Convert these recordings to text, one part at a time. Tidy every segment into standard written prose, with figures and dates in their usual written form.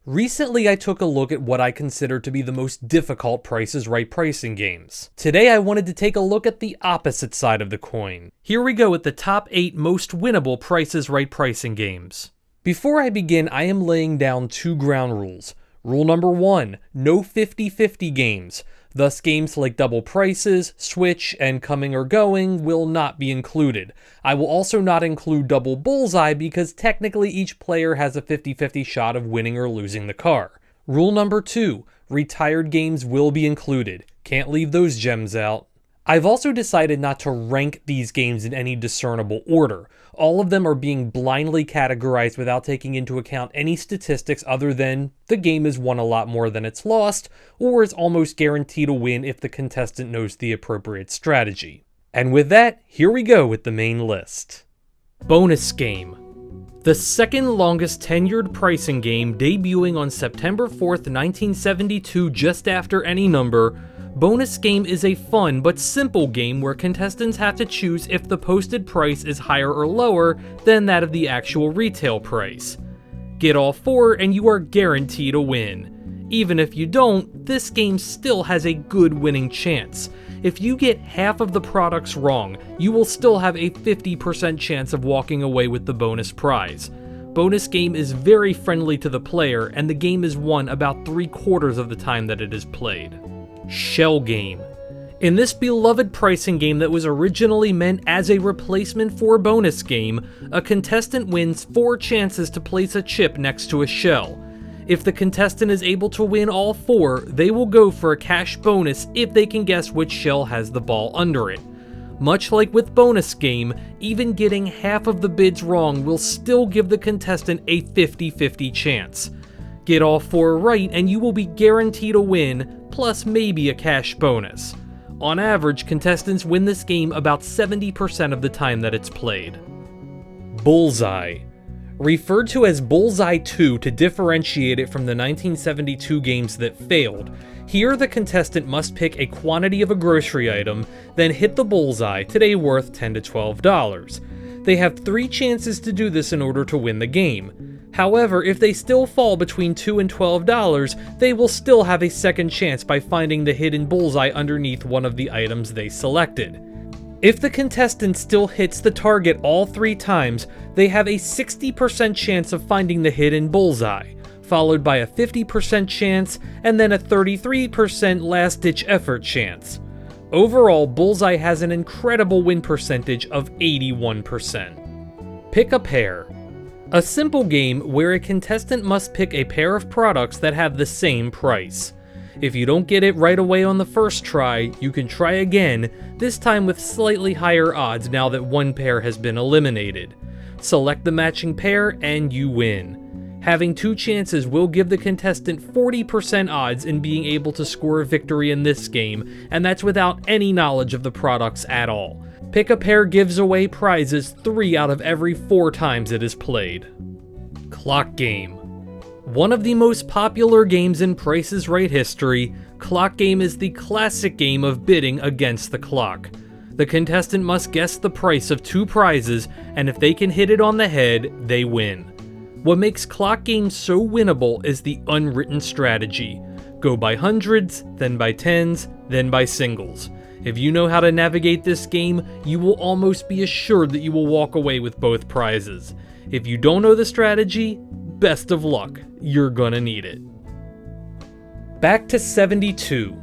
Recently, I took a look at what I consider to be the most difficult Price is Right pricing games. Today, I wanted to take a look at the opposite side of the coin. Here we go with the top 8 most winnable Price is Right pricing games. Before I begin, I am laying down 2 ground rules. Rule number 1, no 50-50 games. Thus, games like Double Prices, Switch, and Coming or Going will not be included. I will also not include Double Bullseye because technically each player has a 50-50 shot of winning or losing the car. Rule number 2, retired games will be included. Can't leave those gems out. I've also decided not to rank these games in any discernible order. All of them are being blindly categorized without taking into account any statistics other than the game has won a lot more than it's lost, or is almost guaranteed to win if the contestant knows the appropriate strategy. And with that, here we go with the main list. Bonus Game. The second longest tenured pricing game, debuting on September 4th, 1972, just after any number, Bonus Game is a fun but simple game where contestants have to choose if the posted price is higher or lower than that of the actual retail price. Get all 4 and you are guaranteed a win. Even if you don't, this game still has a good winning chance. If you get half of the products wrong, you will still have a 50% chance of walking away with the bonus prize. Bonus Game is very friendly to the player, and the game is won about 3/4 of the time that it is played. Shell Game. In this beloved pricing game that was originally meant as a replacement for Bonus Game, a contestant wins 4 chances to place a chip next to a shell. If the contestant is able to win all 4, they will go for a cash bonus if they can guess which shell has the ball under it. Much like with Bonus Game, even getting half of the bids wrong will still give the contestant a 50-50 chance. Get all 4 right and you will be guaranteed a win, plus maybe a cash bonus. On average, contestants win this game about 70% of the time that it's played. Bullseye. Referred to as Bullseye 2 to differentiate it from the 1972 games that failed, here the contestant must pick a quantity of a grocery item, then hit the bullseye, today worth $10 to $12. They have 3 chances to do this in order to win the game. However, if they still fall between $2 and $12, they will still have a second chance by finding the hidden bullseye underneath one of the items they selected. If the contestant still hits the target all 3 times, they have a 60% chance of finding the hidden bullseye, followed by a 50% chance, and then a 33% last-ditch effort chance. Overall, Bullseye has an incredible win percentage of 81%. Pick a pair. A simple game where a contestant must pick a pair of products that have the same price. If you don't get it right away on the first try, you can try again, this time with slightly higher odds now that one pair has been eliminated. Select the matching pair and you win. Having 2 chances will give the contestant 40% odds in being able to score a victory in this game, and that's without any knowledge of the products at all. Pick a Pair gives away prizes 3 out of every 4 times it is played. Clock Game. One of the most popular games in Price is Right history, Clock Game is the classic game of bidding against the clock. The contestant must guess the price of 2 prizes, and if they can hit it on the head, they win. What makes Clock Game so winnable is the unwritten strategy. Go by hundreds, then by tens, then by singles. If you know how to navigate this game, you will almost be assured that you will walk away with both prizes. If you don't know the strategy, best of luck, you're gonna need it. Back to 72.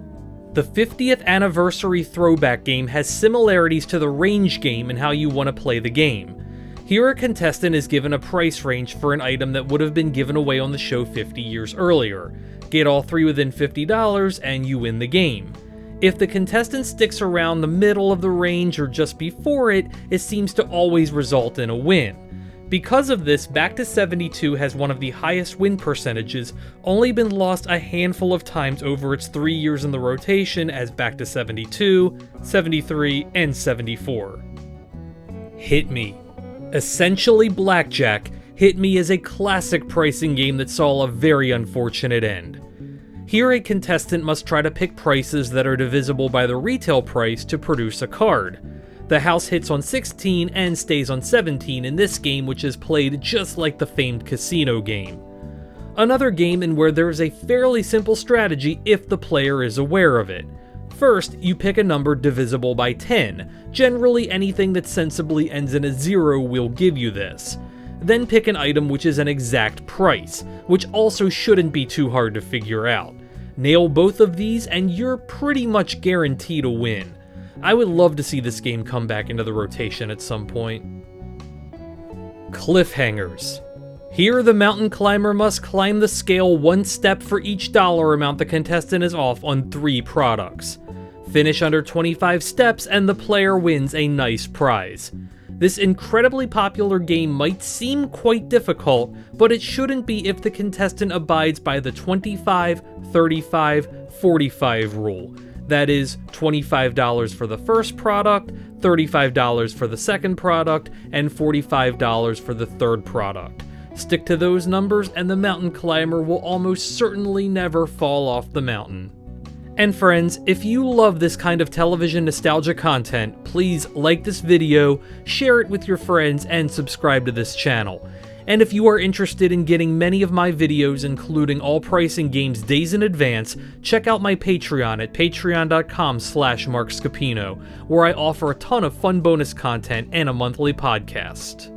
The 50th anniversary throwback game has similarities to the range game in how you want to play the game. Here a contestant is given a price range for an item that would have been given away on the show 50 years earlier. Get all 3 within $50 and you win the game. If the contestant sticks around the middle of the range or just before it, it seems to always result in a win. Because of this, Back to 72 has one of the highest win percentages, only been lost a handful of times over its 3 years in the rotation as Back to 72, 73, and 74. Hit Me. Essentially Blackjack, Hit Me is a classic pricing game that saw a very unfortunate end. Here a contestant must try to pick prices that are divisible by the retail price to produce a card. The house hits on 16 and stays on 17 in this game, which is played just like the famed casino game. Another game in where there is a fairly simple strategy if the player is aware of it. First, you pick a number divisible by 10. Generally, anything that sensibly ends in a 0 will give you this. Then pick an item which is an exact price, which also shouldn't be too hard to figure out. Nail both of these and you're pretty much guaranteed a win. I would love to see this game come back into the rotation at some point. Cliffhangers. Here, the mountain climber must climb the scale one step for each dollar amount the contestant is off on 3 products. Finish under 25 steps and the player wins a nice prize. This incredibly popular game might seem quite difficult, but it shouldn't be if the contestant abides by the 25, 35, 45 rule. That is, $25 for the first product, $35 for the second product, and $45 for the third product. Stick to those numbers and the mountain climber will almost certainly never fall off the mountain. And friends, if you love this kind of television nostalgia content, please like this video, share it with your friends, and subscribe to this channel. And if you are interested in getting many of my videos, including all pricing games days in advance, check out my Patreon at patreon.com/markscapino, where I offer a ton of fun bonus content and a monthly podcast.